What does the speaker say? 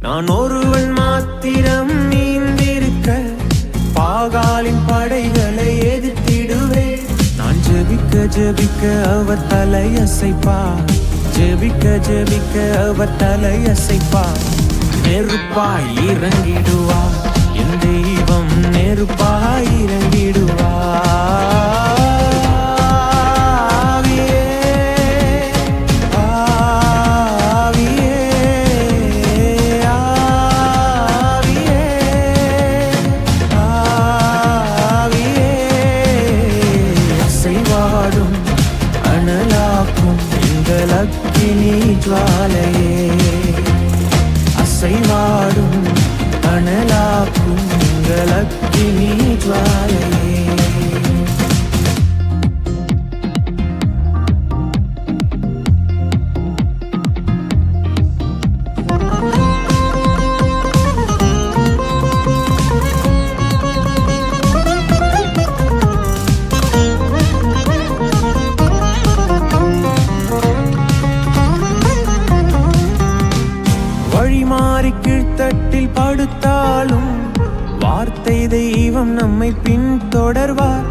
நான் ஒருவன் மாத்திரம் நீந்திருக்க பாகாலின் படைகளை எதிர்த்திடுவேன். நான் ஜெபிக்க ஜெபிக்க அவர் தலையசைப்பா, ஜெபிக்க ஜெபிக்க அவர் தலையசைப்பா. நெருப்பாய் இறங்கிடுவா என் தெய்வம், நெருப்பாய் இறங்கிடுவா. அனலாக்கும் எங்கள் அக்கினி ஜுவாலையே, அசைவாடும் அனலாக்கும் எங்கள் அக்கினி ஜுவாலையே. வழிமாறி கீழ்த்தட்டில் படுத்தாலும் வார்த்தை தெய்வம் நம்மை பின்தொடர்வார்.